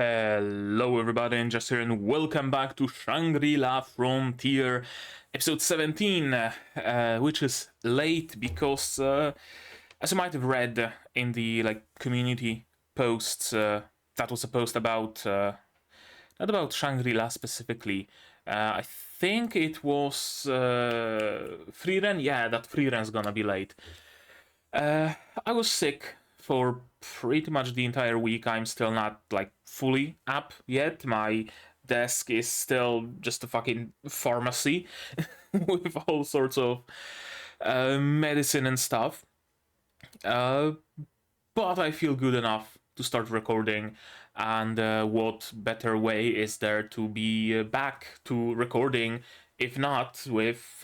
Hello everybody, and just here, and welcome back to Shangri-La Frontier, episode 17, which is late because, as you might have read in the community posts, that was a post about, not about Shangri-La specifically, I think it was Freeren, yeah, that Freeren's gonna be late. I was sick for pretty much the entire week. I'm still not fully up yet. My desk is still just a fucking pharmacy with all sorts of medicine and stuff. But I feel good enough to start recording, and what better way is there to be back to recording if not with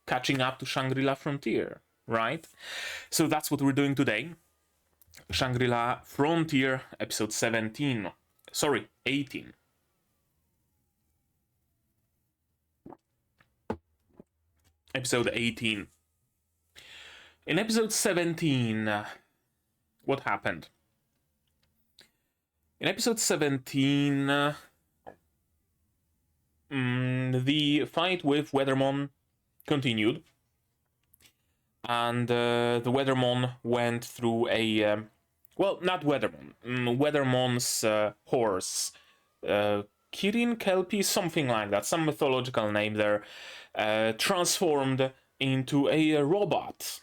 catching up to Shangri-La Frontier, right? So that's what we're doing today. Shangri-La Frontier, episode 17. Sorry, 18. Episode 18. In episode 17, what happened? In episode 17, the fight with Weathermon continued. And the Weathermon went through a... well, not Weathermon. Weathermon's horse. Kirin, Kelpie, something like that. Some mythological name there. Transformed into a robot.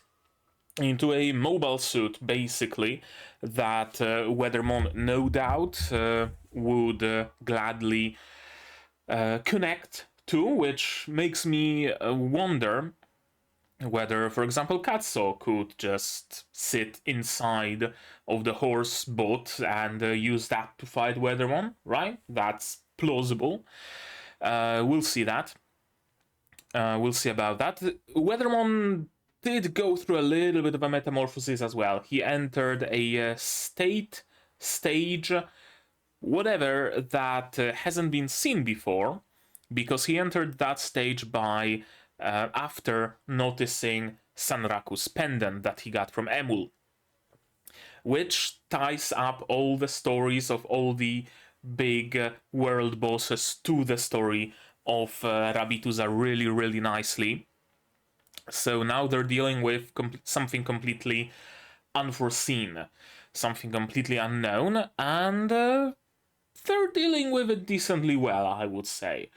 Into a mobile suit, basically. That Weathermon, no doubt, would gladly connect to. Which makes me wonder... whether, for example, Katso could just sit inside of the horse boat and use that to fight Weathermon, right? That's plausible. We'll see that. We'll see about that. Weathermon did go through a little bit of a metamorphosis as well. He entered a stage, whatever, that hasn't been seen before, because he entered that stage by... after noticing Sanraku's pendant that he got from Emul, which ties up all the stories of all the big world bosses to the story of Rabituza really, really nicely. So now they're dealing with something completely unforeseen, something completely unknown, and they're dealing with it decently well, I would say.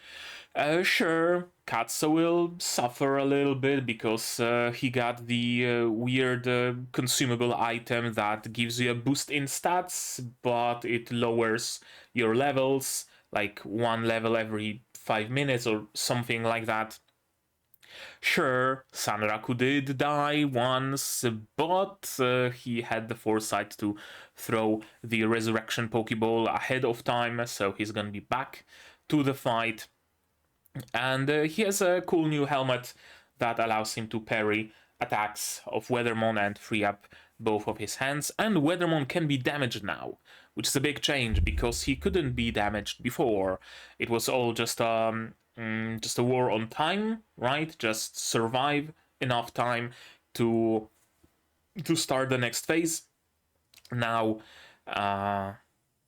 Sure, Katsu will suffer a little bit because he got the weird consumable item that gives you a boost in stats, but it lowers your levels, like 1 level every 5 minutes or something like that. Sure, Sanraku did die once, but he had the foresight to throw the resurrection Pokeball ahead of time, so he's gonna be back to the fight. And he has a cool new helmet that allows him to parry attacks of Weathermon and free up both of his hands. And Weathermon can be damaged now, which is a big change because he couldn't be damaged before. It was all just a war on time, right? Just survive enough time to start the next phase. Now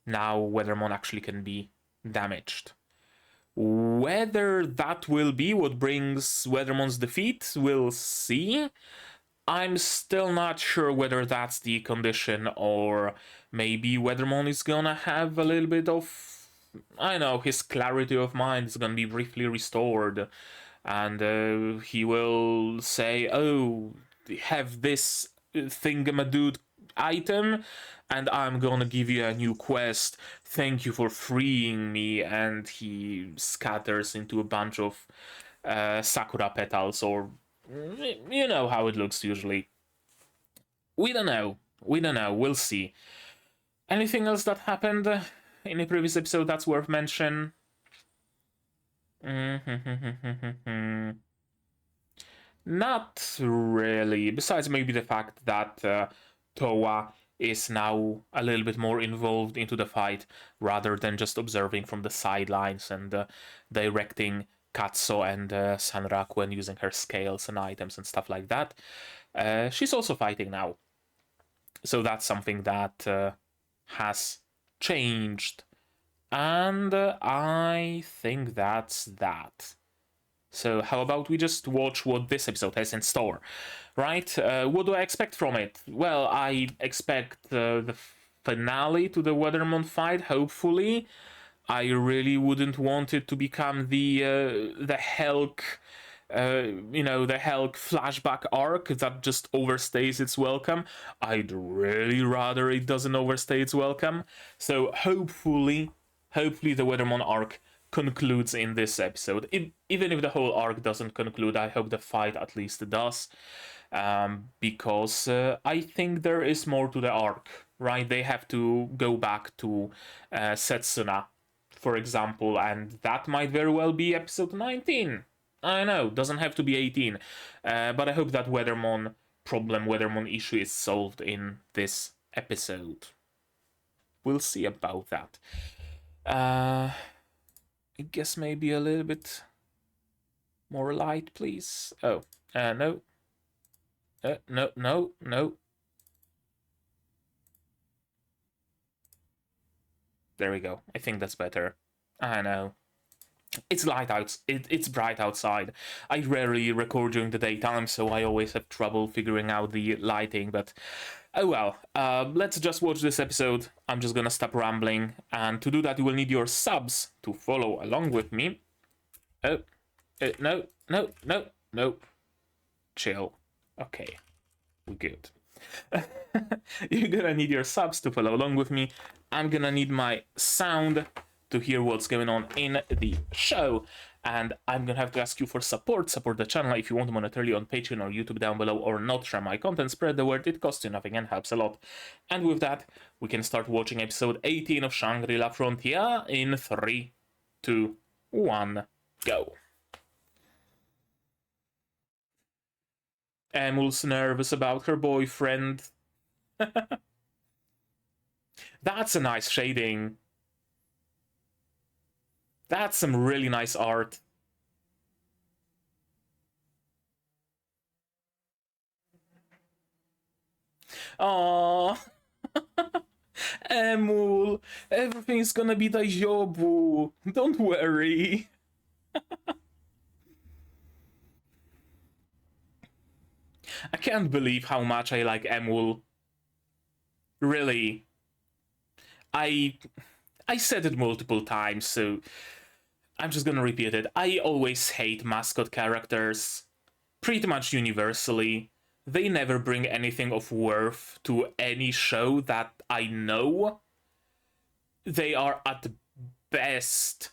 Weathermon actually can be damaged. Whether that will be what brings Weathermon's defeat, we'll see. I'm still not sure whether that's the condition, or maybe Weathermon is gonna have a little bit of, I don't know, his clarity of mind is gonna be briefly restored, and he will say, oh, have this thingamadude item, and I'm gonna give you a new quest. Thank you for freeing me. And he scatters into a bunch of sakura petals, or you know how it looks usually. We don't know. We'll see. Anything else that happened in the previous episode that's worth mention? Not really. Besides maybe the fact that Towa is now a little bit more involved into the fight rather than just observing from the sidelines and directing Katso and Sanraku and using her scales and items and stuff like that. She's also fighting now. So that's something that has changed And I think that's that. So how about we just watch what this episode has in store, right? What do I expect from it? Well, I expect the finale to the Weathermon fight, hopefully. I really wouldn't want it to become the Helk, the Helk flashback arc that just overstays its welcome. I'd really rather it doesn't overstay its welcome. So hopefully the Weathermon arc concludes in this episode. Even if the whole arc doesn't conclude, I hope the fight at least does. Because I think there is more to the arc, right? They have to go back to Setsuna, for example, and that might very well be episode 19. I know, doesn't have to be 18, but I hope that Weathermon issue is solved in this episode. We'll see about that. I guess maybe a little bit more light, please. Oh, no. No. There we go. I think that's better. I know. It's light out. It's bright outside. I rarely record during the daytime, so I always have trouble figuring out the lighting, but oh well. Let's just watch this episode. I'm just gonna stop rambling, and to do that you will need your subs to follow along with me. Oh, no. Chill. Okay, we're good. You're gonna need your subs to follow along with me. I'm gonna need my sound to hear what's going on in the show, and I'm gonna have to ask you for support the channel if you want monetarily on Patreon or YouTube down below, or not share my content, spread the word. It costs you nothing and helps a lot. And with that, we can start watching episode 18 of Shangri-La Frontier in 3, 2, 1, go. Emul's nervous about her boyfriend. That's a nice shading. That's some really nice art. Aww. Emul, everything's gonna be daijoubu. Don't worry. I can't believe how much I like Emul. Really. I said it multiple times, so I'm just gonna repeat it. I always hate mascot characters. Pretty much universally. They never bring anything of worth to any show that I know. They are at best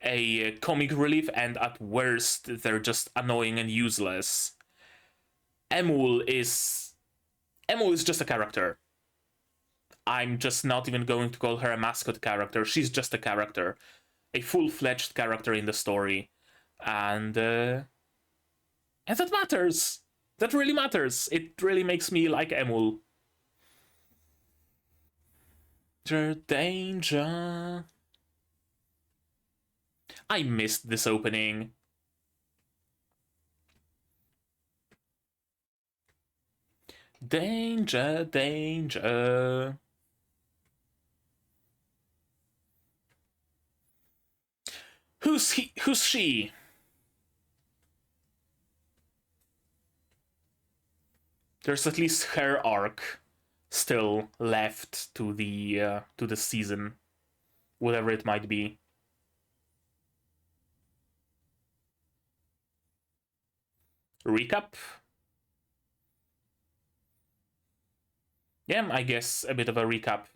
a comic relief, and at worst, they're just annoying and useless. Emul is just a character. I'm just not even going to call her a mascot character. She's just a character. A full-fledged character in the story. And that matters. That really matters. It really makes me like Emul. Danger. I missed this opening. Danger. Who's she? There's at least her arc still left to the season, whatever it might be. Recap? Yeah, I guess a bit of a recap.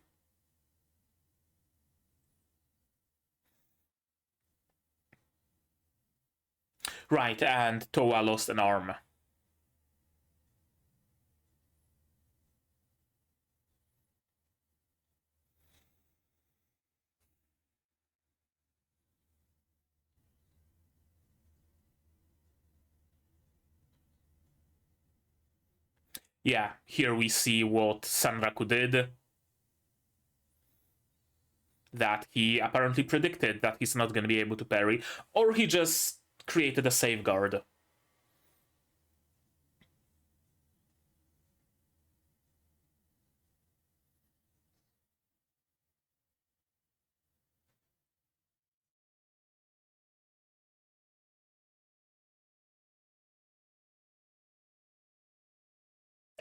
Right, and Towa lost an arm. Yeah, here we see what Sanraku did. That he apparently predicted that he's not going to be able to parry, or he just created a safeguard.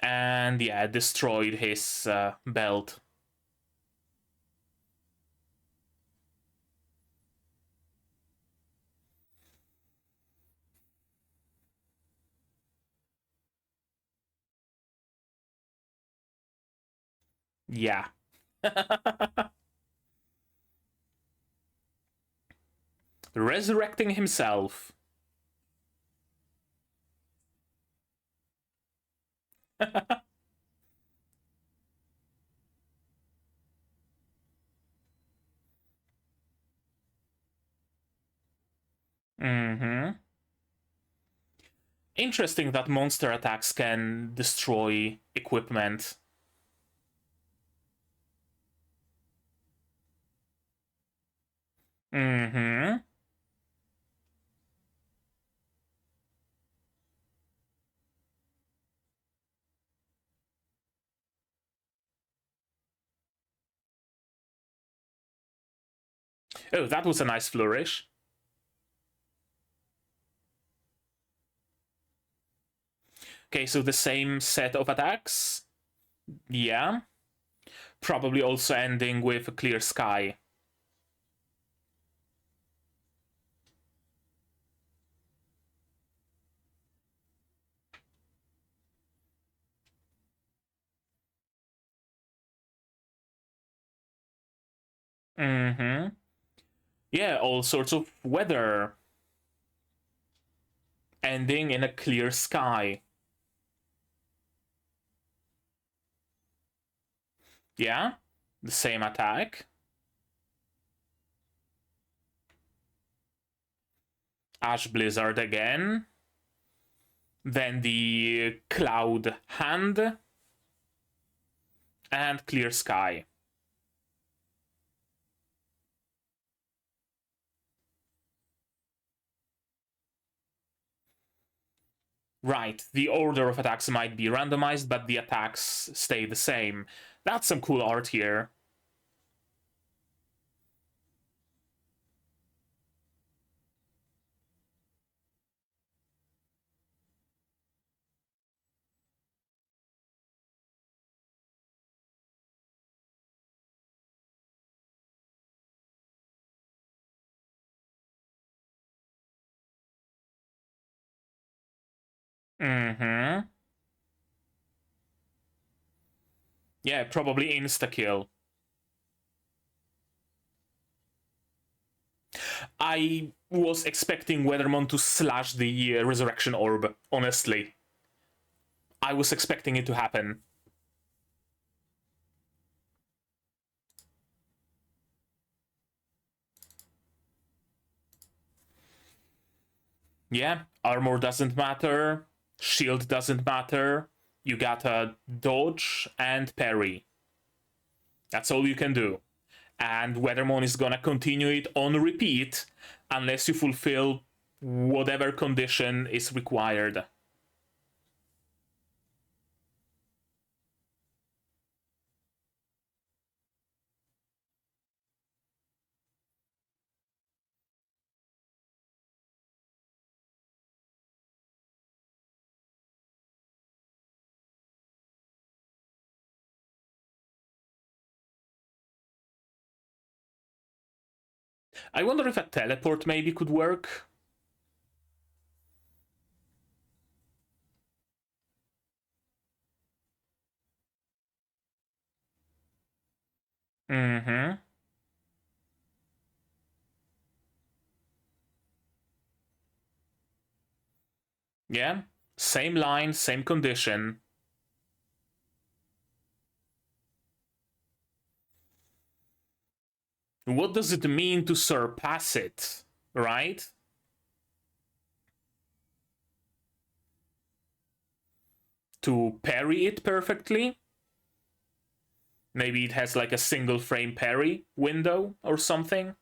And yeah, destroyed his belt. Yeah. Resurrecting himself. Mm-hmm. Interesting that monster attacks can destroy equipment. Mm-hmm. Oh, that was a nice flourish. Okay, so the same set of attacks. Yeah. Probably also ending with a clear sky. Mm-hmm. Yeah, all sorts of weather. Ending in a clear sky. Yeah, the same attack. Ash Blizzard again. Then the Cloud Hand. And Clear Sky. Right, the order of attacks might be randomized, but the attacks stay the same. That's some cool art here. Mm-hmm. Yeah, probably insta-kill. I was expecting Weathermon to slash the Resurrection Orb, honestly. I was expecting it to happen. Yeah, armor doesn't matter, shield doesn't matter. You got a dodge and parry. That's all you can do. And Weathermon is gonna continue it on repeat unless you fulfill whatever condition is required. I wonder if a teleport maybe could work. Mm-hmm. Yeah, same line, same condition. What does it mean to surpass it, right? To parry it perfectly? Maybe it has like a single frame parry window or something?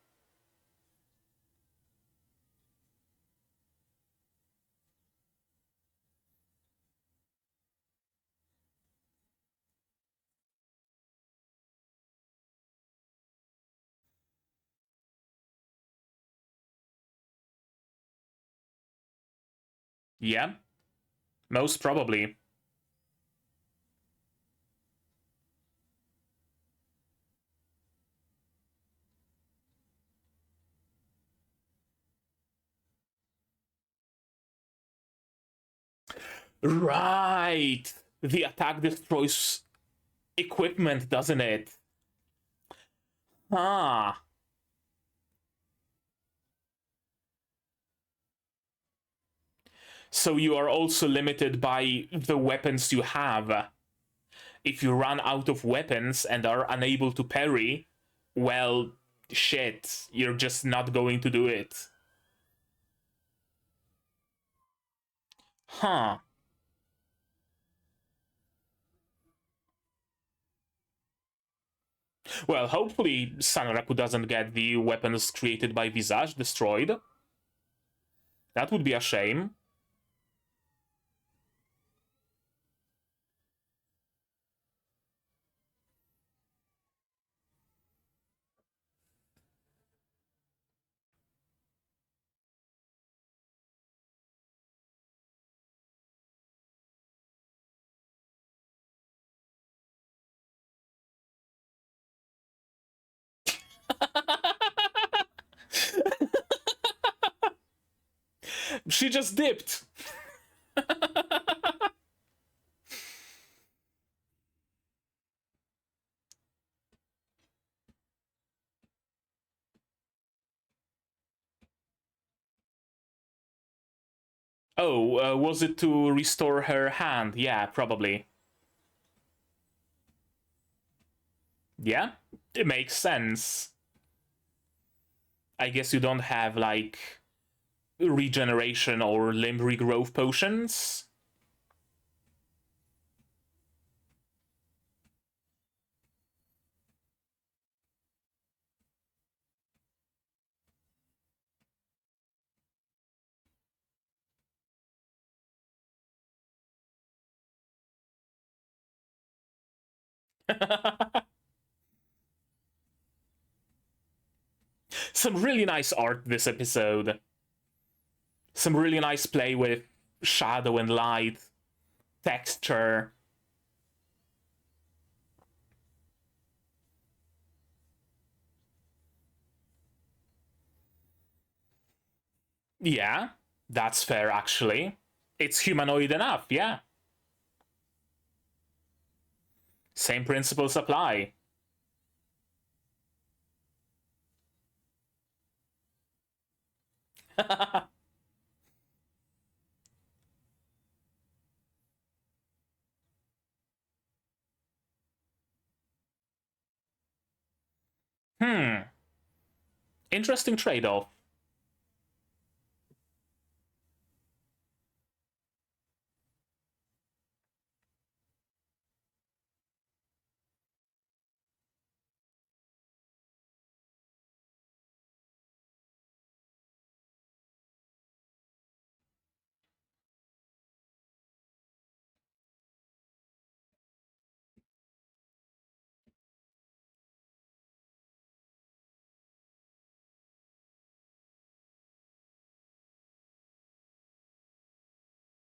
Yeah, most probably. Right! The attack destroys equipment, doesn't it? Ah. So you are also limited by the weapons you have. If you run out of weapons and are unable to parry, well, shit, you're just not going to do it. Huh. Well, hopefully Sanraku doesn't get the weapons created by Visage destroyed. That would be a shame. She just dipped. Oh, was it to restore her hand? Yeah, probably. Yeah, it makes sense. I guess you don't have, like, regeneration or limb regrowth potions. Some really nice art this episode. Some really nice play with shadow and light, texture. Yeah, that's fair actually. It's humanoid enough, yeah. Same principles apply. Hmm. Interesting trade-off.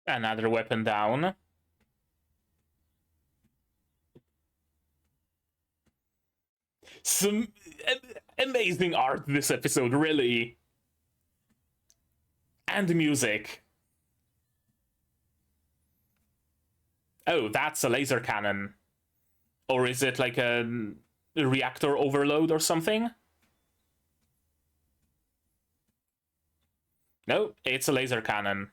Another weapon down. Some amazing art this episode, really. And music. Oh, that's a laser cannon. Or is it like a reactor overload or something? No, it's a laser cannon.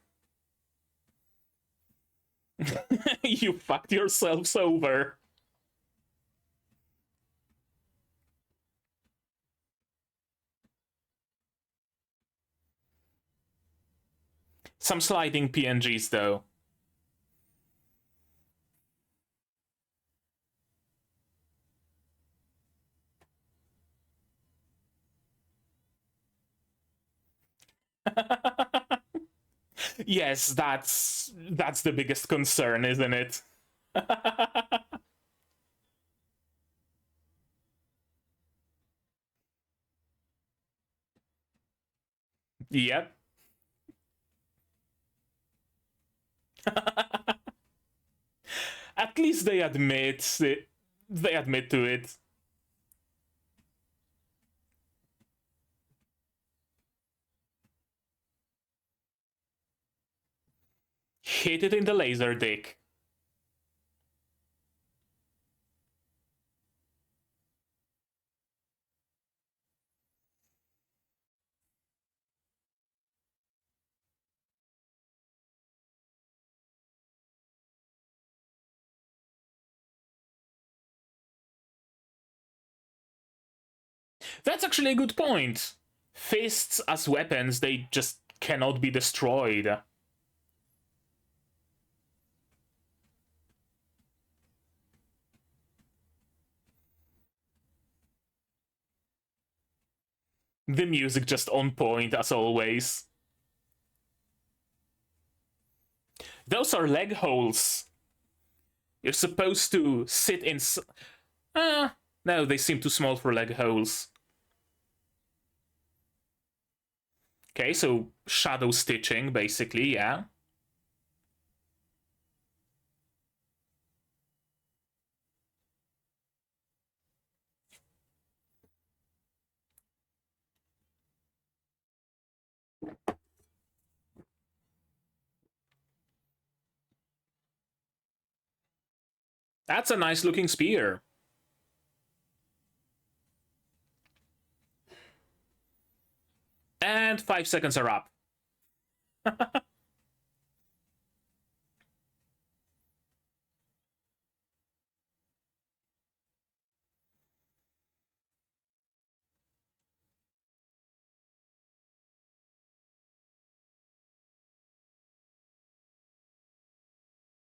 You fucked yourselves over. Some sliding PNGs though. Yes, that's the biggest concern, isn't it? Yep. At least they admit it. They admit to it. Hit it in the laser dick. That's actually a good point. Fists as weapons, they just cannot be destroyed. The music just on point as always. Those are leg holes. You're supposed to sit in... no, they seem too small for leg holes. Okay, so shadow stitching, basically, yeah. That's a nice looking spear. And 5 seconds are up.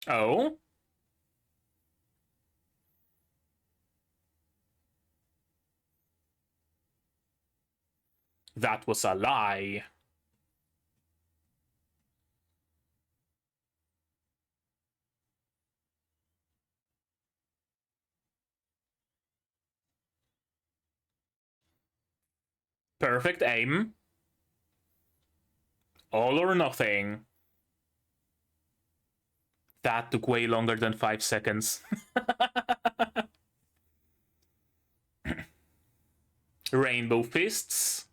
Oh? That was a lie. Perfect aim. All or nothing. That took way longer than 5 seconds. Rainbow fists.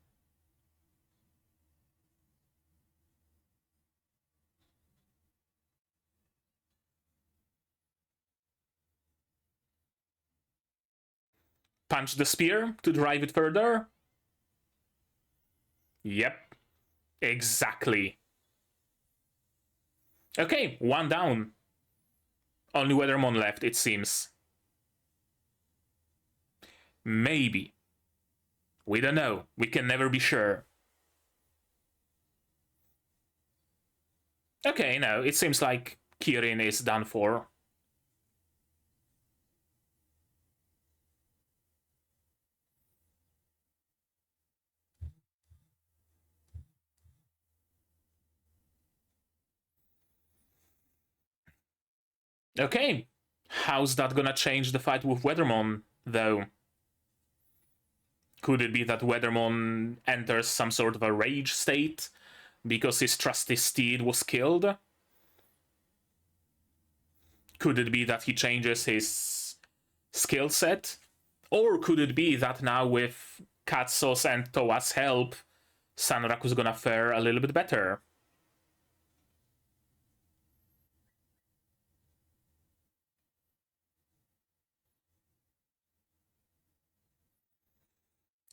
Punch the spear to drive it further. Yep. Exactly. Okay, one down. Only Weathermon left, it seems. Maybe. We don't know. We can never be sure. Okay, no, it seems like Kirin is done for. Okay, how's that gonna change the fight with Weathermon, though? Could it be that Weathermon enters some sort of a rage state because his trusty steed was killed? Could it be that he changes his skill set? Or could it be that now with Katsu's and Towa's help, Sanraku's gonna fare a little bit better?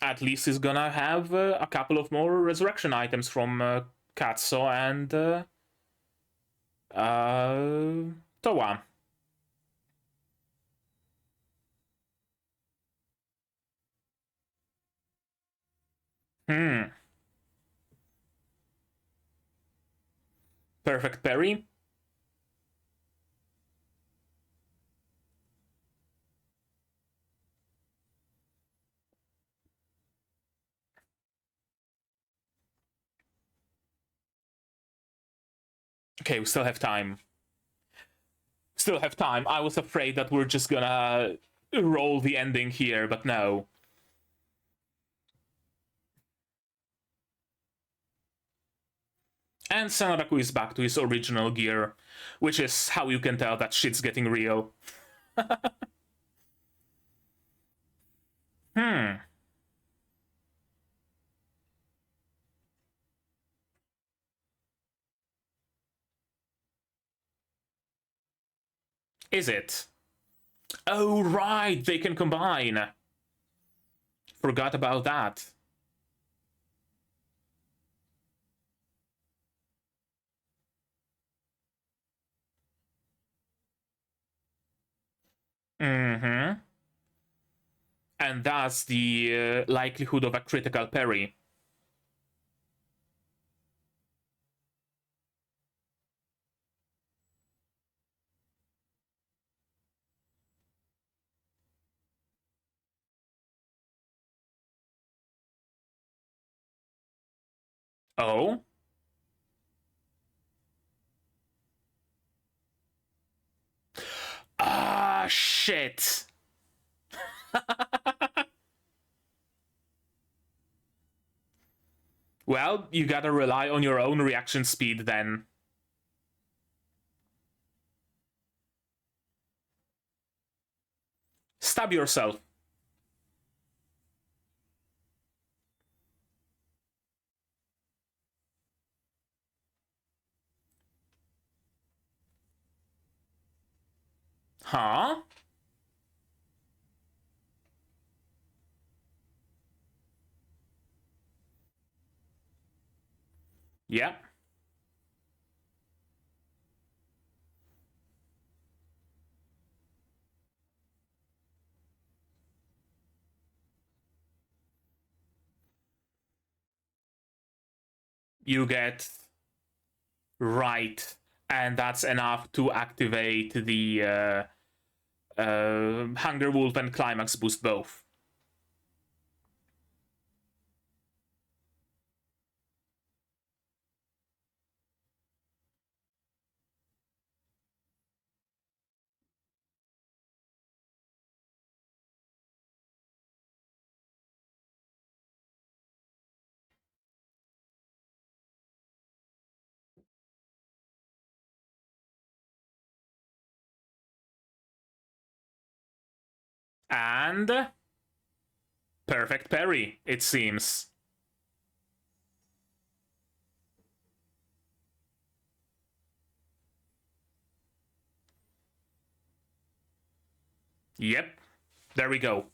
At least he's gonna have a couple of more resurrection items from Katsu and Towa. Perfect parry. Okay, we still have time. Still have time. I was afraid that we're just gonna roll the ending here, but no. And Sanraku is back to his original gear, which is how you can tell that shit's getting real. Is it? Oh, right, they can combine. Forgot about that. Mm-hmm. And that's the likelihood of a critical parry. Oh? Ah, shit. Well, you gotta rely on your own reaction speed then. Stab yourself. Huh? Yeah. You get right, and that's enough to activate the Hunger Wolf and Climax boost both. And perfect parry, it seems. Yep, there we go.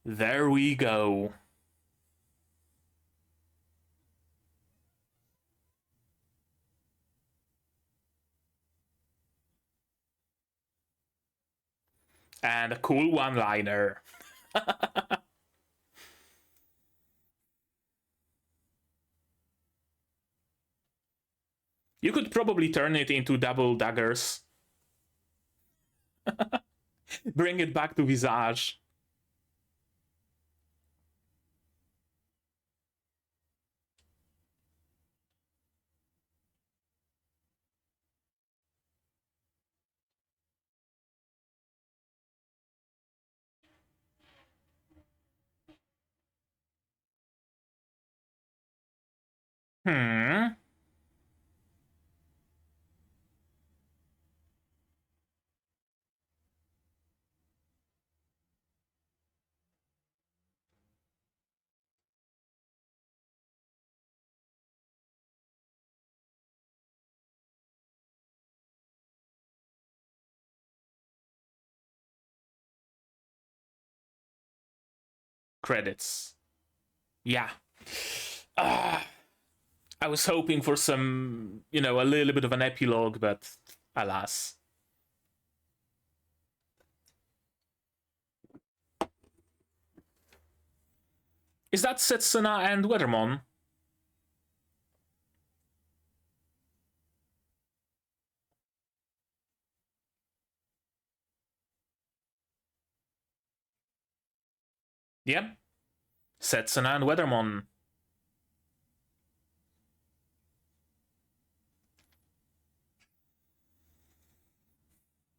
There we go. And a cool one-liner. You could probably turn it into double daggers. Bring it back to Visage. Hmm. Credits. Yeah. I was hoping for some, a little bit of an epilogue, but alas. Is that Setsuna and Weathermon? Yep. Setsuna and Weathermon.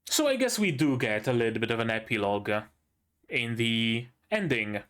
So I guess we do get a little bit of an epilogue in the ending.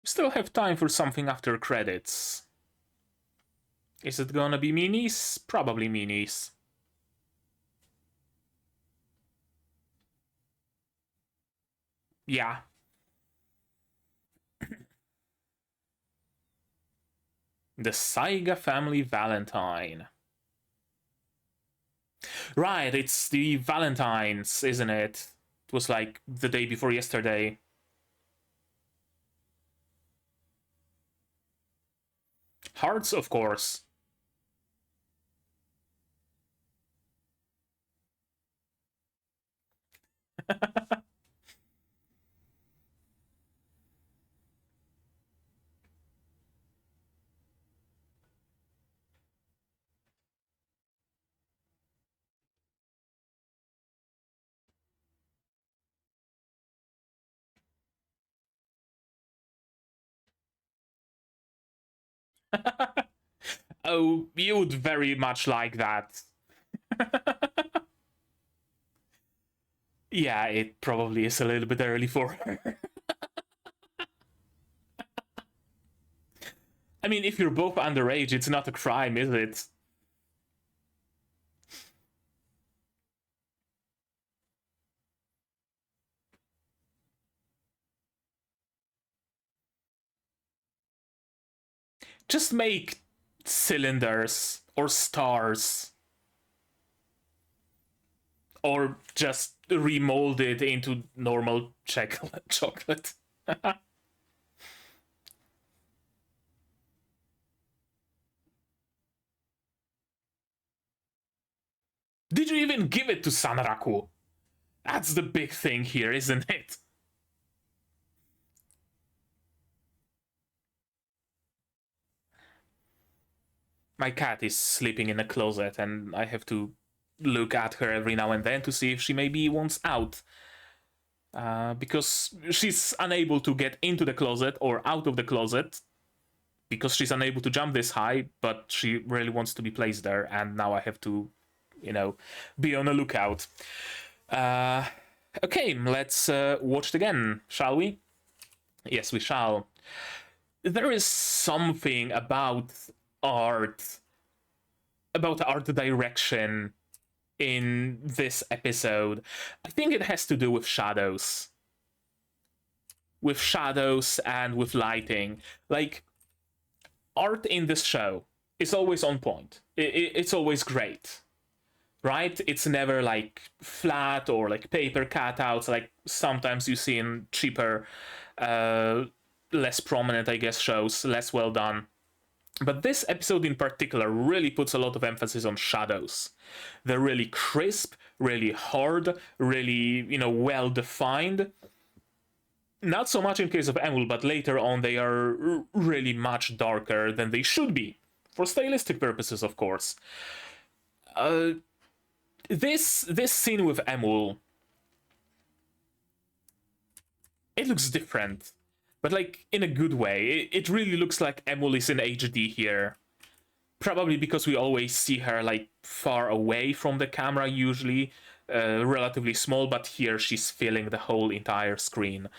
Still have time for something after credits. Is it gonna be minis? Probably minis. Yeah. The Saiga Family Valentine. Right, it's the Valentines, isn't it? It was like the day before yesterday. Hearts, of course. Oh, you would very much like that. Yeah, it probably is a little bit early for her. I mean, if you're both underage, it's not a crime, is it? Just make cylinders or stars. Or just remold it into normal chocolate. Did you even give it to Sanraku? That's the big thing here, isn't it? My cat is sleeping in a closet, and I have to look at her every now and then to see if she maybe wants out. Because she's unable to get into the closet or out of the closet because she's unable to jump this high, but she really wants to be placed there, and now I have to, be on the lookout. Okay, let's watch it again, shall we? Yes, we shall. There is something about art, direction in this episode. I think it has to do with shadows. With shadows and with lighting. Like, art in this show is always on point. It's always great. Right? It's never like flat or like paper cutouts like sometimes you see in cheaper, less prominent, I guess, shows, less well done. But this episode in particular really puts a lot of emphasis on shadows. They're really crisp, really hard, really, well defined. Not so much in case of Emul, but later on they are really much darker than they should be. For stylistic purposes, of course. This scene with Emul, it looks different, but like in a good way. It really looks like Emul is in HD here. Probably because we always see her like far away from the camera, usually relatively small, but here she's filling the whole entire screen,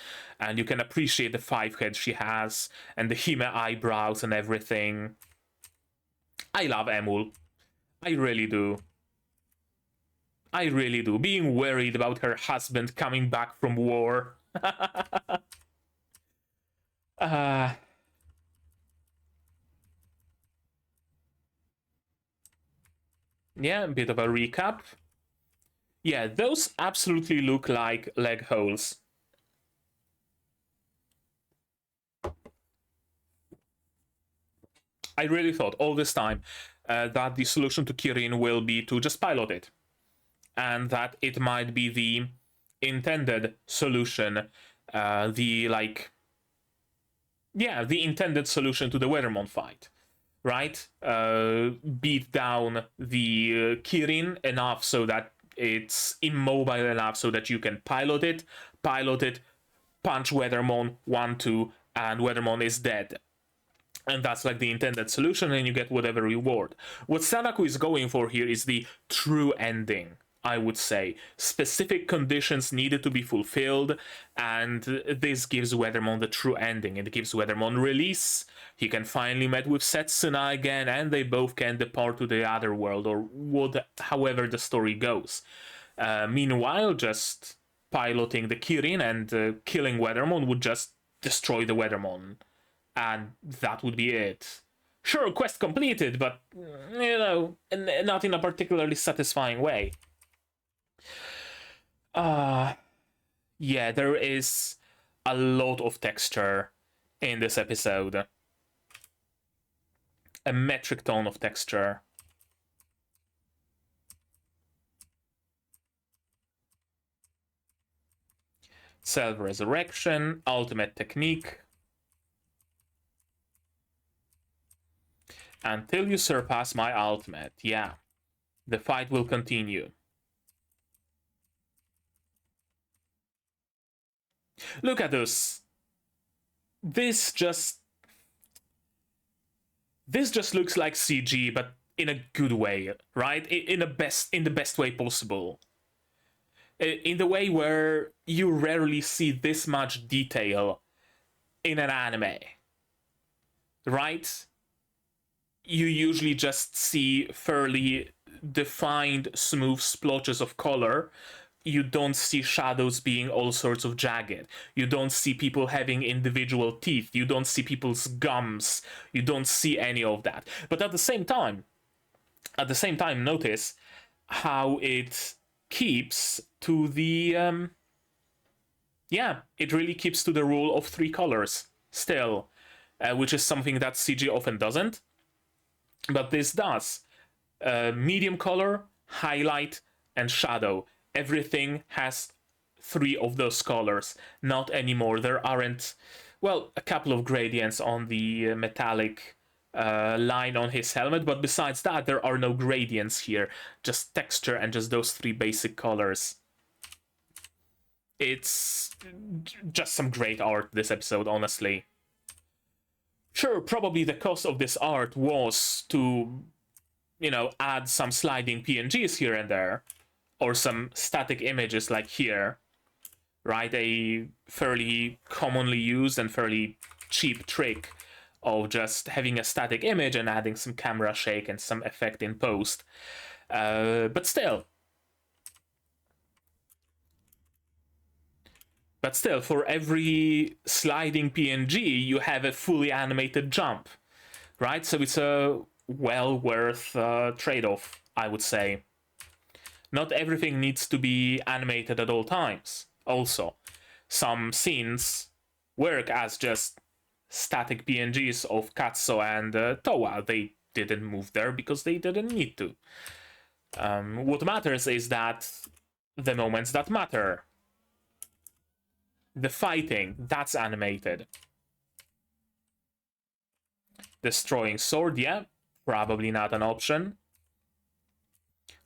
and you can appreciate the 5 heads she has and the Hime eyebrows and everything. I love Emul. I really do. I really do. Being worried about her husband coming back from war. uh, yeah, a bit of a recap. Yeah, those absolutely look like leg holes. I really thought all this time that the solution to Kirin will be to just pilot it. And that it might be the intended solution, the intended solution to the Weathermon fight, right? Beat down the Kirin enough so that it's immobile enough so that you can pilot it, punch Weathermon 1-2, and Weathermon is dead. And that's like the intended solution, and you get whatever reward. What Sanaku is going for here is the true ending. I would say. Specific conditions needed to be fulfilled, and this gives Weathermon the true ending. It gives Weathermon release. He can finally meet with Setsuna again, and they both can depart to the other world, or however the story goes. Meanwhile, just piloting the Kirin and killing Weathermon would just destroy the Weathermon, and that would be it. Sure, quest completed, but, you know, not in a particularly satisfying way. Yeah, there is a lot of texture in this episode. A metric ton of texture. Self-resurrection, ultimate technique. Until you surpass my ultimate, yeah. The fight will continue. Look at this. This just looks like CG, but in a good way, right? In the best way possible. In the way where you rarely see this much detail in an anime, right? You usually just see fairly defined, smooth splotches of color. You don't see shadows being all sorts of jagged. You don't see people having individual teeth. You don't see people's gums. You don't see any of that. But at the same time, notice how it keeps to the it really keeps to the rule of 3 colors still, which is something that CG often doesn't, but this does. Medium color, highlight, and shadow. Everything has 3 of those colors. Not anymore. There aren't, well, a couple of gradients on the metallic line on his helmet, but besides that, there are no gradients here. Just texture and just those 3 basic colors. It's just some great art this episode, honestly. Sure, probably the cost of this art was to, you know, add some sliding PNGs here and there, or some static images like here, right? A fairly commonly used and fairly cheap trick of just having a static image and adding some camera shake and some effect in post. But still, for every sliding PNG, you have a fully animated jump, right? So it's a well worth trade-off, I would say. Not everything needs to be animated at all times. Also, some scenes work as just static PNGs of Katsuo and Towa. They didn't move there because they didn't need to. What matters is that the moments that matter. The fighting, that's animated. Destroying sword, yeah, probably not an option.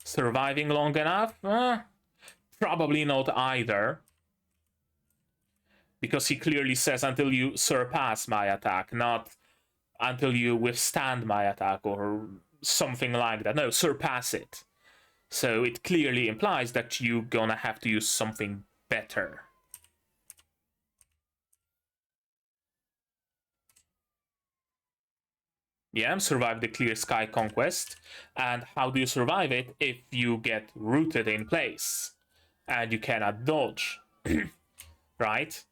Surviving long enough? Probably not either. Because he clearly says until you surpass my attack, not until you withstand my attack or something like that. No, surpass it. So it clearly implies that you're gonna have to use something better. Yeah, survive the Clear Sky Conquest. And how do you survive it? If you get rooted in place and you cannot dodge, right?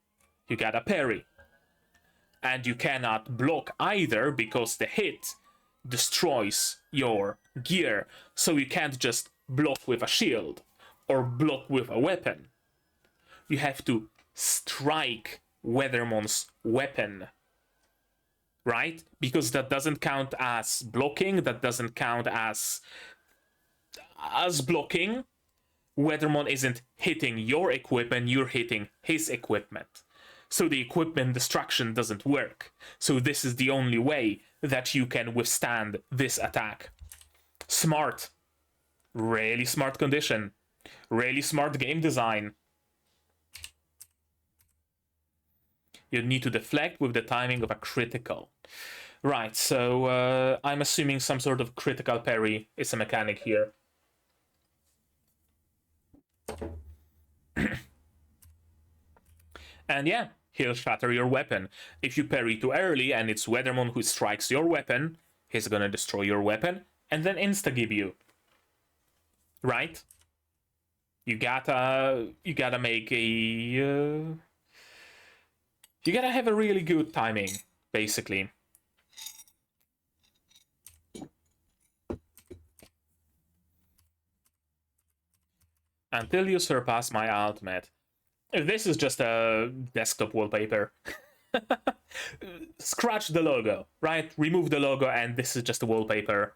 You gotta parry. And you cannot block either because the hit destroys your gear. So you can't just block with a shield or block with a weapon. You have to strike Weathermon's weapon. Right? Because that doesn't count as blocking, that doesn't count as blocking. Weathermon isn't hitting your equipment, you're hitting his equipment. So the equipment destruction doesn't work. So this is the only way that you can withstand this attack. Smart. Really smart condition. Really smart game design. You need to deflect with the timing of a critical. Right, so I'm assuming some sort of critical parry is a mechanic here. And yeah, he'll shatter your weapon. If you parry too early and it's Weathermon who strikes your weapon, he's gonna destroy your weapon and then insta-give you. Right? You gotta make a... you gotta have a really good timing, basically. Until you surpass my ultimate. This is just a desktop wallpaper. Scratch the logo, right? Remove the logo and this is just a wallpaper.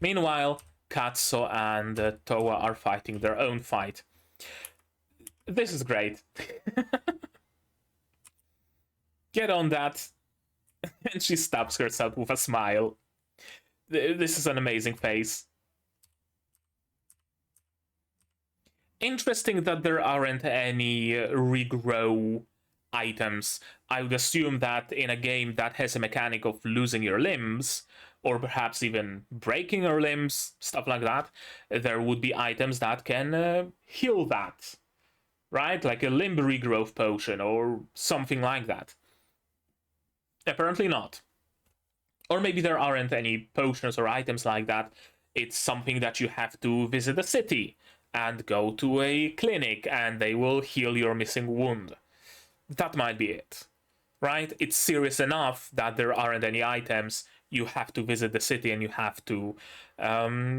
Meanwhile, Katsuo and Towa are fighting their own fight. This is great. Get on that. And she stabs herself with a smile. This is an amazing face. Interesting that there aren't any regrow items. I would assume that in a game that has a mechanic of losing your limbs, or perhaps even breaking your limbs, stuff like that, there would be items that can heal that, right? Like a limb regrowth potion or something like that. Apparently not. Or maybe there aren't any potions or items like that. It's something that you have to visit a city and go to a clinic and they will heal your missing wound. That might be it, right? It's serious enough that there aren't any items. You have to visit the city and you have to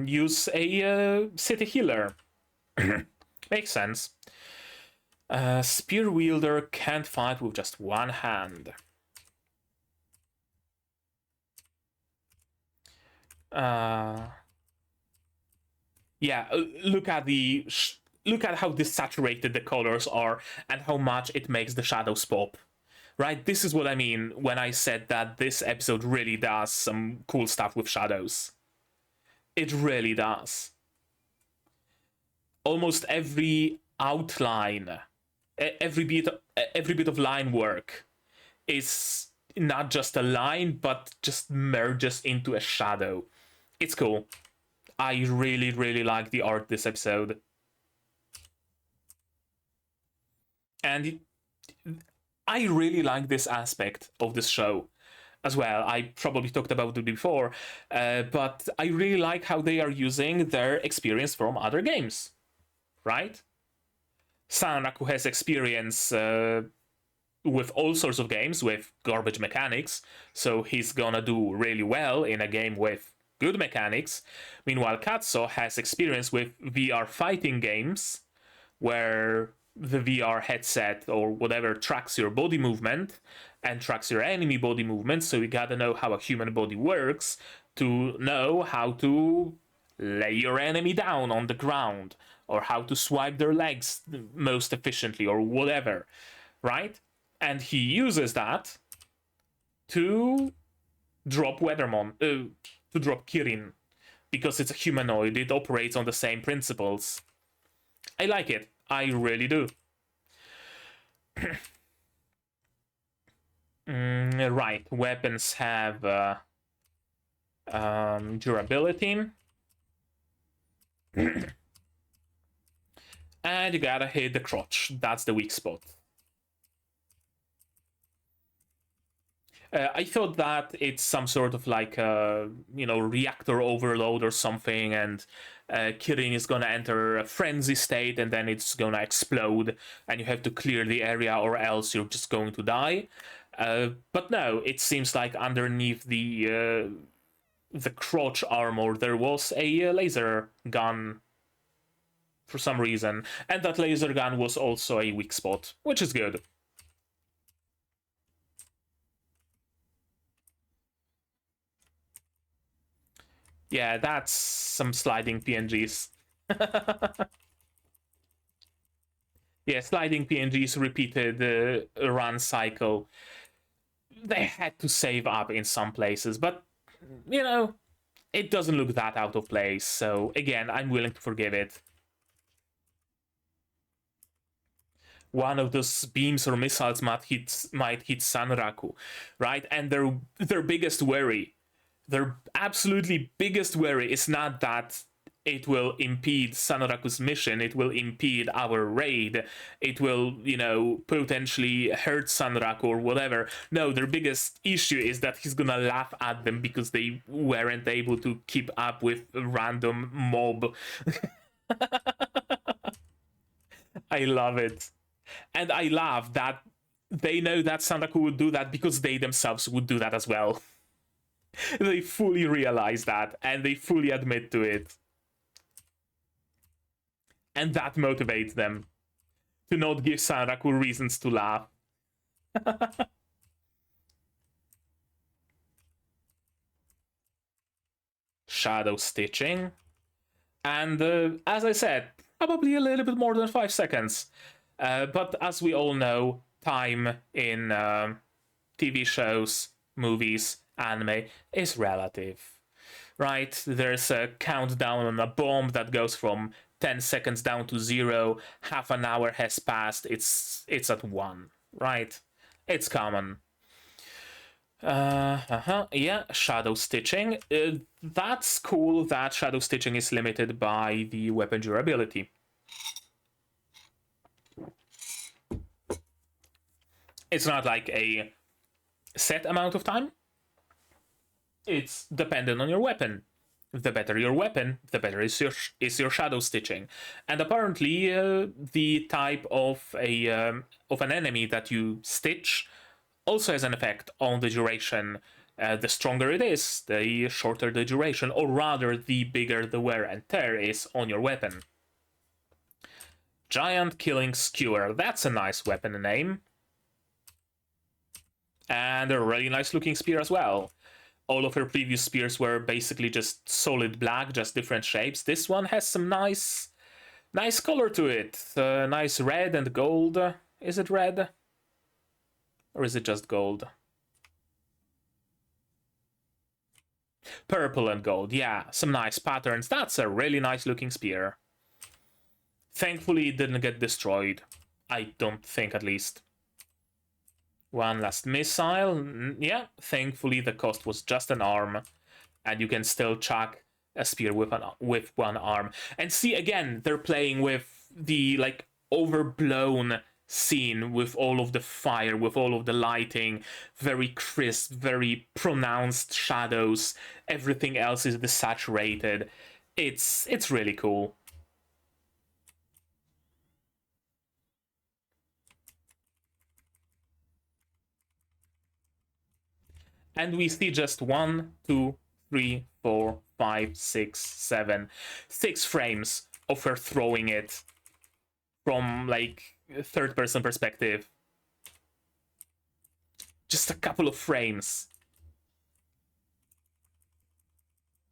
use a city healer. Makes sense. Spear wielder can't fight with just one hand. Yeah, look at how desaturated the colors are and how much it makes the shadows pop. Right? This is what I mean when I said that this episode really does some cool stuff with shadows. It really does. Almost every outline, every bit of line work is not just a line, but just merges into a shadow. It's cool. I really, really like the art this episode. And I really like this aspect of this show as well. I probably talked about it before, but I really like how they are using their experience from other games, right? Sanraku has experience with all sorts of games with garbage mechanics, so he's gonna do really well in a game with good mechanics. Meanwhile, Katsuo has experience with VR fighting games where the VR headset or whatever tracks your body movement and tracks your enemy body movement, so you gotta know how a human body works to know how to lay your enemy down on the ground or how to swipe their legs most efficiently or whatever, right? And he uses that to drop Weathermon, to drop Kirin, because it's a humanoid, it operates on the same principles. I like it. I really do. Right, weapons have durability. And you gotta hit the crotch. That's the weak spot. I thought that it's some sort of like a, reactor overload or something, and Kirin is gonna enter a frenzy state and then it's gonna explode and you have to clear the area or else you're just going to die. But no, it seems like underneath the crotch armor there was a laser gun for some reason, and that laser gun was also a weak spot, which is good. Yeah, that's some sliding PNGs. Yeah, sliding PNGs repeated run cycle. They had to save up in some places, but, it doesn't look that out of place, so again, I'm willing to forgive it. One of those beams or missiles might hit Sanraku, right? And their biggest worry, their absolutely biggest worry is not that it will impede Sanraku's mission, it will impede our raid, it will, you know, potentially hurt Sanraku or whatever. No, their biggest issue is that he's gonna laugh at them because they weren't able to keep up with a random mob. I love it. And I love that they know that Sanraku would do that because they themselves would do that as well. They fully realize that, and they fully admit to it. And that motivates them to not give Sanraku reasons to laugh. Shadow stitching. And as I said, probably a little bit more than 5 seconds. But as we all know, time in TV shows, movies, anime is relative. Right? There's a countdown on a bomb that goes from 10 seconds down to 0. Half an hour has passed. It's at 1. Right? It's common. Yeah, shadow stitching. That's cool that shadow stitching is limited by the weapon durability. It's not like a set amount of time. It's dependent on your weapon. The better your weapon, the better is your shadow stitching. And apparently, the type of an enemy that you stitch also has an effect on the duration. The stronger it is, the shorter the duration, or rather, the bigger the wear and tear is on your weapon. Giant Killing Skewer. That's a nice weapon name. And a really nice looking spear as well. All of her previous spears were basically just solid black, just different shapes. This one has some nice color to it. Nice red and gold. Is it red? Or is it just gold? Purple and gold, yeah. Some nice patterns. That's a really nice looking spear. Thankfully, it didn't get destroyed. I don't think, at least. One last missile. Yeah, thankfully the cost was just an arm. And you can still chuck a spear with one arm. And see, again, they're playing with the, like, overblown scene with all of the fire, with all of the lighting. Very crisp, very pronounced shadows. Everything else is desaturated. It's really cool. And we see just 1, 2, 3, 4, 5, 6, 7, 6 frames of her throwing it from, like, third-person perspective. Just a couple of frames.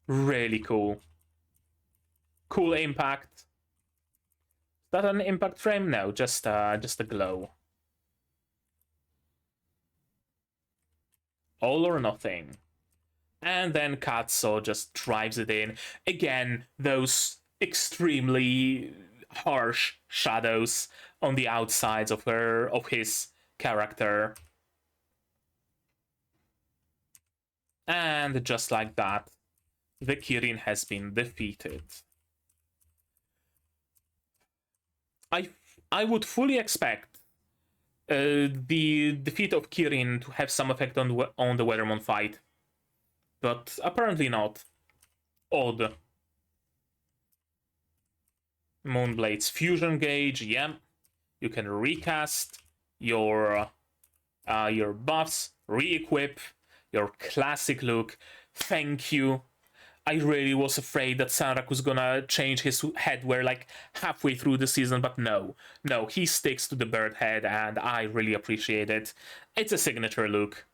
Really cool. Cool impact. Is that an impact frame? No, just a glow. All or nothing. And then Katsuo just drives it in. Again, those extremely harsh shadows on the outsides of his character. And just like that, the Kirin has been defeated. I would fully expect the defeat of Kirin to have some effect on the Weathermon fight, but apparently not. Odd. Moonblade's fusion gauge, yeah. You can recast your buffs, re-equip your classic look. Thank you. I really was afraid that Sanraku's gonna change his headwear like halfway through the season, but no, he sticks to the bird head, and I really appreciate it. It's a signature look.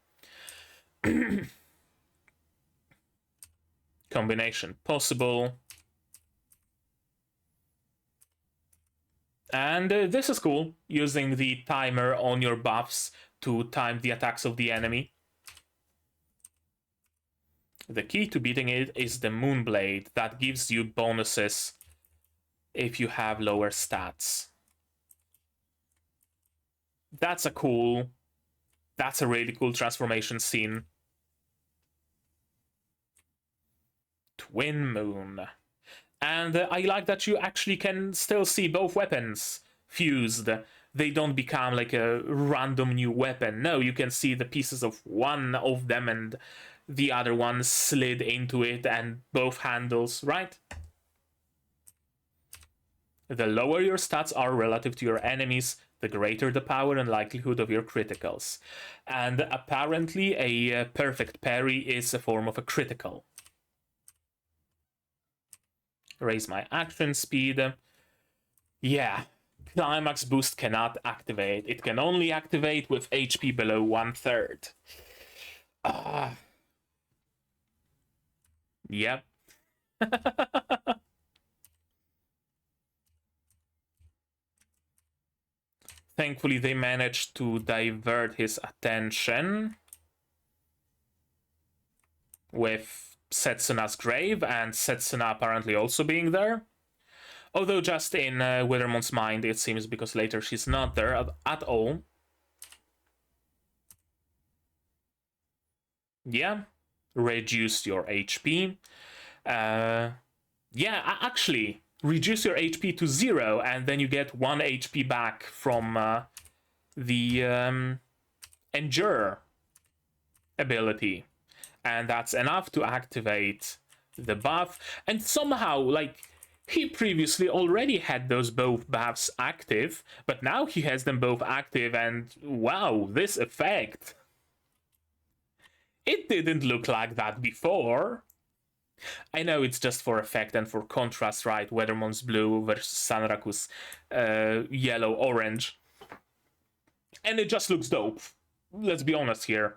Combination possible. And this is cool, using the timer on your buffs to time the attacks of the enemy. The key to beating it is the Moonblade, that gives you bonuses if you have lower stats. That's a really cool transformation scene. Twin Moon. And I like that you actually can still see both weapons fused. They don't become like a random new weapon. No, you can see the pieces of one of them and the other one slid into it, and both handles, right? The lower your stats are relative to your enemies, the greater the power and likelihood of your criticals. And apparently a perfect parry is a form of a critical. Raise my action speed. Yeah, climax boost cannot activate. It can only activate with HP below 1/3. Yep. Thankfully, they managed to divert his attention with Setsuna's grave, and Setsuna apparently also being there. Although just in Withermon's mind, it seems, because later she's not there at all. Yeah, reduce your HP. Yeah, actually, reduce your HP to 0, and then you get 1 HP back from the Endure ability. And that's enough to activate the buff. And somehow, like, he previously already had those both buffs active, but now he has them both active, and wow, this effect. It didn't look like that before. I know it's just for effect and for contrast, right? Weathermon's blue versus Sanraku's yellow-orange. And it just looks dope. Let's be honest here.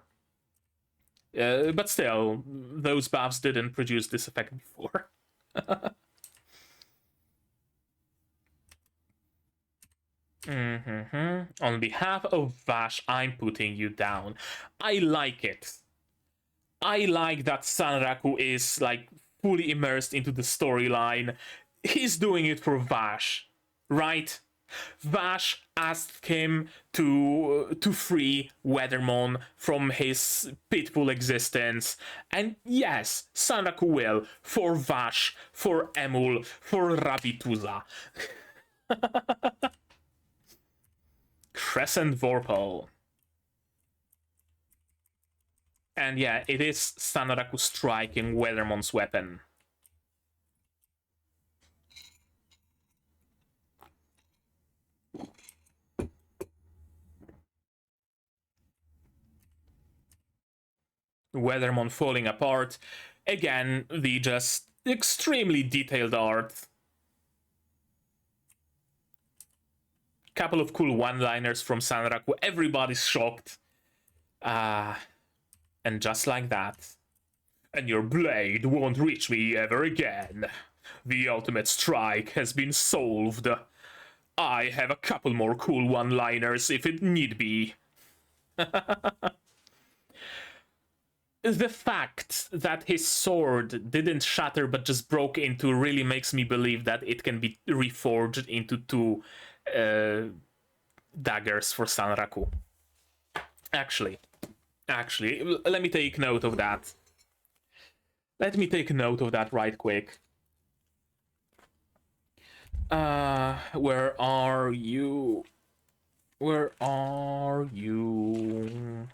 But still, those buffs didn't produce this effect before. On behalf of Vash, I'm putting you down. I like it. I like that Sanraku is, like, fully immersed into the storyline. He's doing it for Vash, right? Vash asked him to free Weathermon from his pitiful existence. And yes, Sanraku will. For Vash, for Emul, for Rabituza. Crescent Vorpal. And yeah, it is Sanraku striking Weathermon's weapon. Weathermon falling apart. Again, the just extremely detailed art. Couple of cool one-liners from Sanraku. Everybody's shocked. And just like that. And your blade won't reach me ever again. The ultimate strike has been solved. I have a couple more cool one-liners if it need be. The fact that his sword didn't shatter but just broke into really makes me believe that it can be reforged into 2 daggers for Sanraku. Actually, let me take note of that. Let me take note of that right quick. Where are you? Where are you?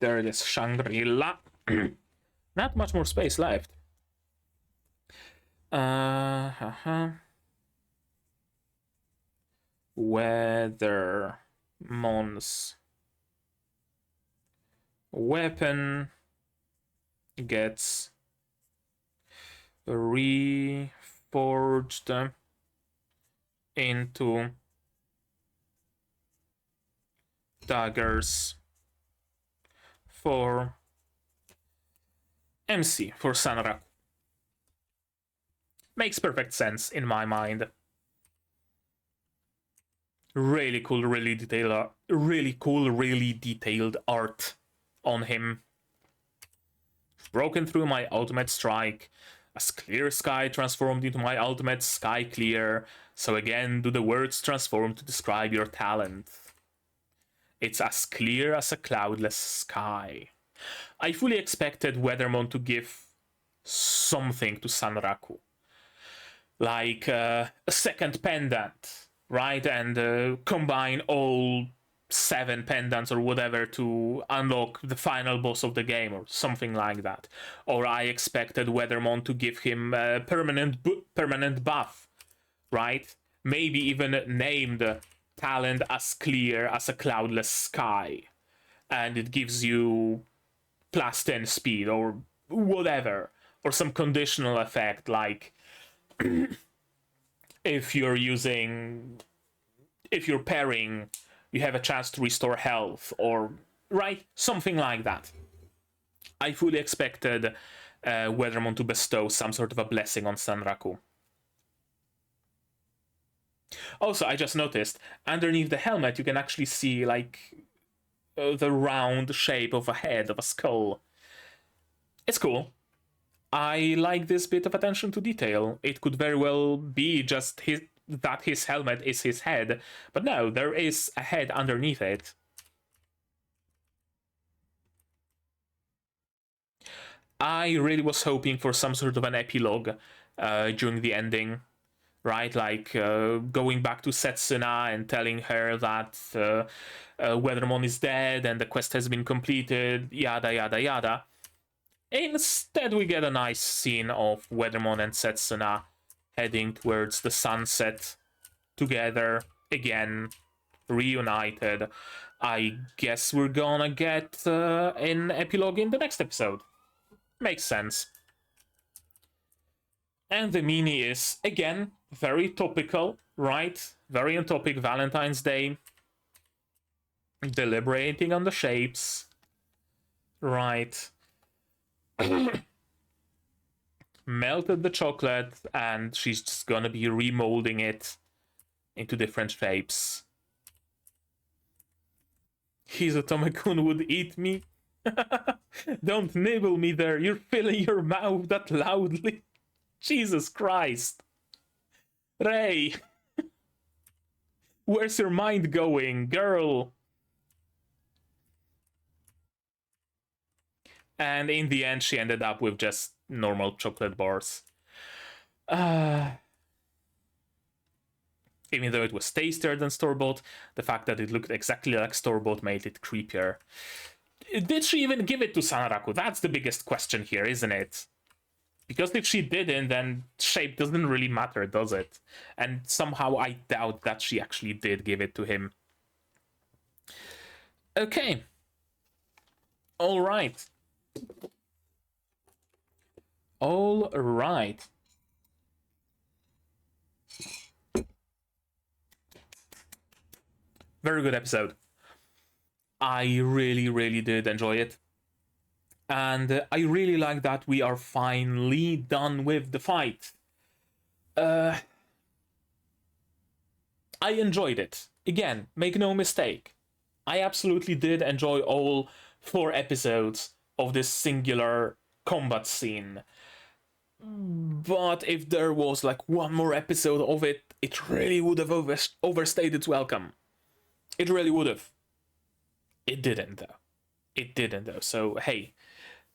There it is, Shangri-La. Not much more space left. Weathermon's weapon gets reforged into daggers for MC, for Sanraku. Makes perfect sense in my mind. Really cool, really detailed, really detailed art on him. Broken through my ultimate strike. As clear sky transformed into my ultimate sky clear. So again, do the words transform to describe your talent. It's as clear as a cloudless sky. I fully expected Weathermon to give something to Sanraku. Like a second pendant, right? And combine all 7 pendants or whatever to unlock the final boss of the game or something like that. Or I expected Weathermon to give him a permanent buff, right? Maybe even named talent as clear as a cloudless sky. And it gives you plus 10 speed or whatever. Or some conditional effect like if you're pairing, you have a chance to restore health, or right, something like that. I fully expected Weathermon to bestow some sort of a blessing on Sanraku. Also, I just noticed underneath the helmet you can actually see like the round shape of a head, of a skull. It's cool. I like this bit of attention to detail. It could very well be just that his helmet is his head, but no, there is a head underneath it. I really was hoping for some sort of an epilogue during the ending, right? Like going back to Setsuna and telling her that Weathermon is dead and the quest has been completed, yada yada yada. Instead, we get a nice scene of Weathermon and Setsuna heading towards the sunset together again, reunited. I guess we're gonna get an epilogue in the next episode. Makes sense. And the mini is, again, very topical, right? Very on topic, Valentine's Day. Deliberating on the shapes. Right. Melted the chocolate, and she's just gonna be remolding it into different shapes. Hizutome-kun would eat me. Don't nibble me there, you're filling your mouth that loudly. Jesus Christ. Rei. Where's your mind going, girl? And in the end, she ended up with just normal chocolate bars. Even though it was tastier than store-bought, the fact that it looked exactly like store-bought made it creepier. Did she even give it to Sanraku? That's the biggest question here, isn't it? Because if she didn't, then shape doesn't really matter, does it? And somehow I doubt that she actually did give it to him. Okay. All right. All right. Very good episode. I really did enjoy it. And I really like that we are finally done with the fight. I enjoyed it. Again, make no mistake. I absolutely did enjoy all 4 episodes of this singular combat scene. But if there was like one more episode of it, it really would have overstayed its welcome. It really would have. It didn't though. It didn't though. So hey,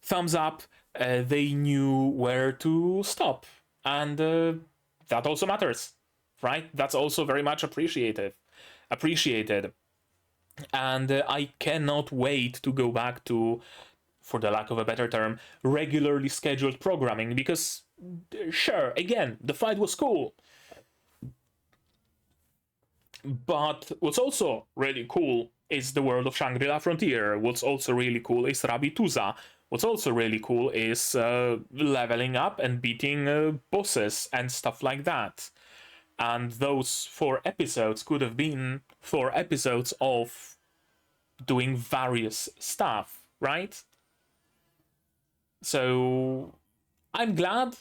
thumbs up. They knew where to stop, and that also matters, right? That's also very much appreciated. And I cannot wait to go back to, for the lack of a better term, regularly scheduled programming, because sure, again, the fight was cool. But what's also really cool is the world of Shangri-La Frontier. What's also really cool is Rabituza. What's also really cool is leveling up and beating bosses and stuff like that. And those 4 episodes could have been 4 episodes of doing various stuff, right? So I'm glad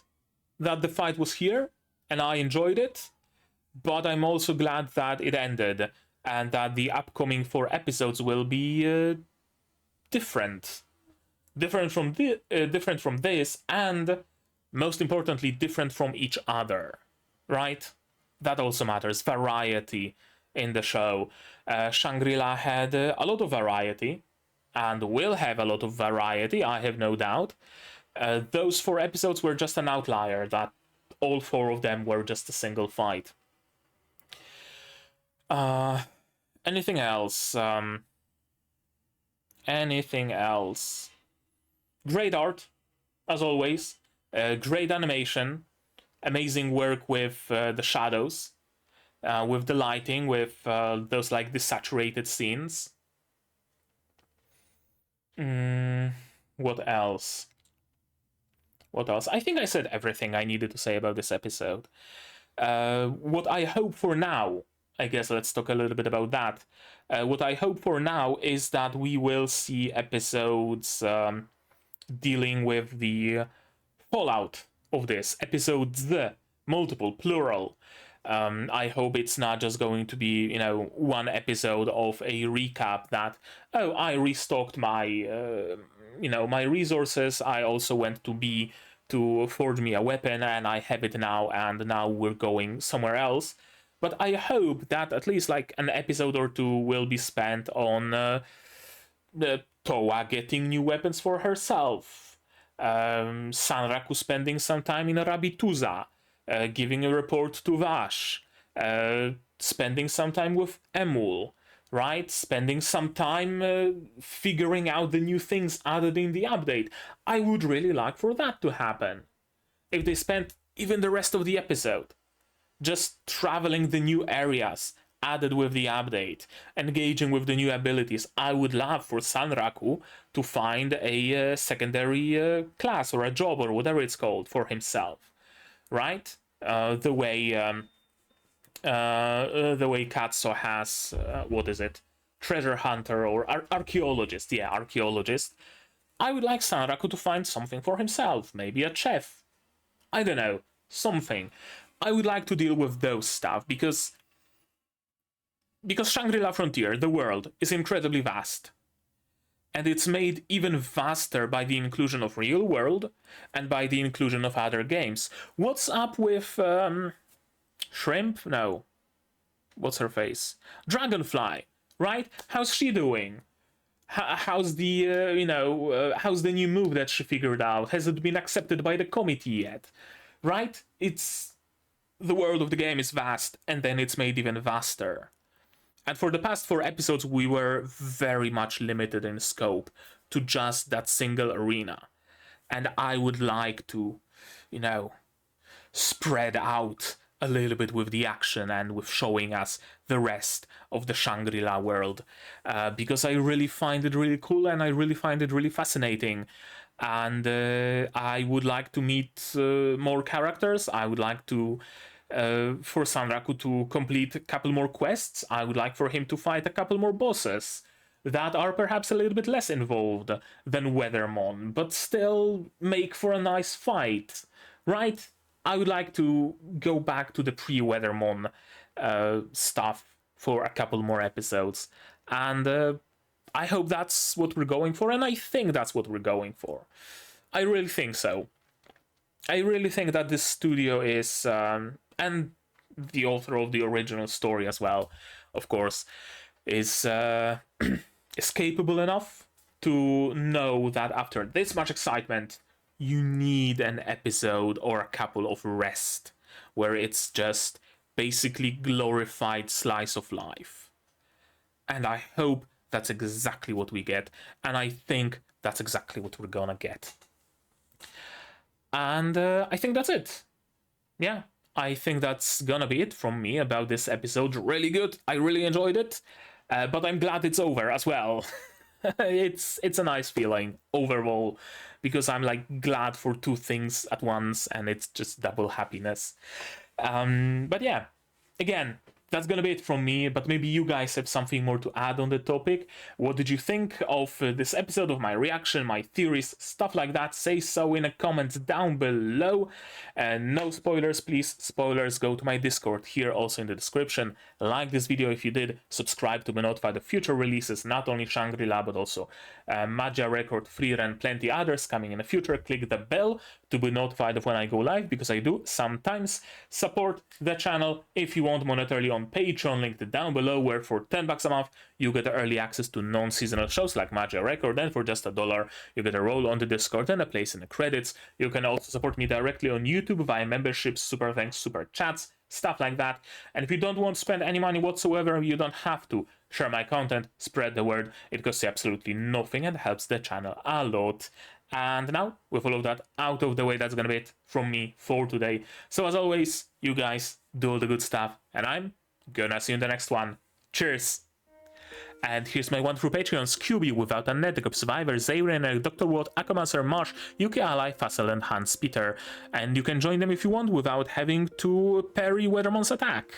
that the fight was here and I enjoyed it, but I'm also glad that it ended and that the upcoming 4 episodes will be different from this, and most importantly, different from each other, right? That also matters. Variety in the show. Shangri-La had a lot of variety, and will have a lot of variety, I have no doubt. Those 4 episodes were just an outlier, that all 4 of them were just a single fight. Anything else? Anything else? Great art, as always. Great animation. Amazing work with the shadows. With the lighting, with those like desaturated scenes. What else? What else? I think I said everything I needed to say about this episode. What I hope for now, I guess let's talk a little bit about that. What I hope for now is that we will see episodes dealing with the fallout of this. Episodes, multiple, plural. I hope it's not just going to be, you know, one episode of a recap that, oh, I restocked my, you know, my resources. I also went to B to forge me a weapon and I have it now, and now we're going somewhere else. But I hope that at least like an episode or 2 will be spent on the Towa getting new weapons for herself, Sanraku spending some time in Rabituza, giving a report to Vash, spending some time with Emul, right? Spending some time figuring out the new things added in the update. I would really like for that to happen. If they spent even the rest of the episode just traveling the new areas added with the update, engaging with the new abilities, I would love for Sanraku to find a secondary class or a job or whatever it's called for himself. Right? The way Katsuo has what is it? Treasure hunter or archaeologist? Yeah, archaeologist. I would like Sanraku to find something for himself, maybe a chef. I don't know, something. I would like to deal with those stuff because Shangri-La Frontier, the world, is incredibly vast. And it's made even vaster by the inclusion of real world and by the inclusion of other games. What's up with Shrimp? No. What's her face? Dragonfly, right? How's she doing? How's the how's the new move that she figured out? Has it been accepted by the committee yet? Right? The world of the game is vast, and then it's made even vaster. And for the past 4 episodes, we were very much limited in scope to just that single arena. And I would like to, you know, spread out a little bit with the action and with showing us the rest of the Shangri-La world. Because I really find it really cool and I really find it really fascinating. And I would like to meet more characters. I would like to for Sanraku to complete a couple more quests. I would like for him to fight a couple more bosses that are perhaps a little bit less involved than Weathermon, but still make for a nice fight, right? I would like to go back to the pre-Weathermon stuff for a couple more episodes, and I hope that's what we're going for, and I think that's what we're going for. I really think so. I really think that this studio is, and the author of the original story as well, of course, is capable enough to know that after this much excitement, you need an episode or a couple of rest, where it's just basically glorified slice of life. And I hope that's exactly what we get, and I think that's exactly what we're gonna get. And I think that's it. Yeah, I think that's gonna be it from me about this episode. Really good. I really enjoyed it. But I'm glad it's over as well. It's a nice feeling overall, because I'm like glad for 2 things at once, and it's just double happiness. But yeah, again, that's gonna be it from me, but maybe you guys have something more to add on the topic. What did you think of this episode, of my reaction, my theories, stuff like that? Say so in a comment down below. And no spoilers, please. Spoilers, go to my Discord here, also in the description. Like this video if you did. Subscribe to be notified of future releases, not only Shangri-La, but also Magia Record, Freer, and plenty others coming in the future. Click the bell to be notified of when I go live, because I do sometimes support the channel if you want monetarily on Patreon, linked down below, where for $10 a month you get early access to non-seasonal shows like Magic Record, and for just $1 you get a role on the Discord and a place in the credits. You can also support me directly on YouTube via memberships, super thanks, super chats, stuff like that. And if you don't want to spend any money whatsoever, you don't have to. Share my content, spread the word, it costs you absolutely nothing and helps the channel a lot. And now, with all of that out of the way, that's gonna be it from me for today. So as always, you guys do all the good stuff, and I'm gonna see you in the next one. Cheers! And here's my wonderful Patreons: QB, Without a Net, Survivor, Zayren, Dr. Watt, Akamasar, Marsh, UK Ally, Fassel, and Hans Peter. And you can join them if you want without having to parry Weatherman's attack.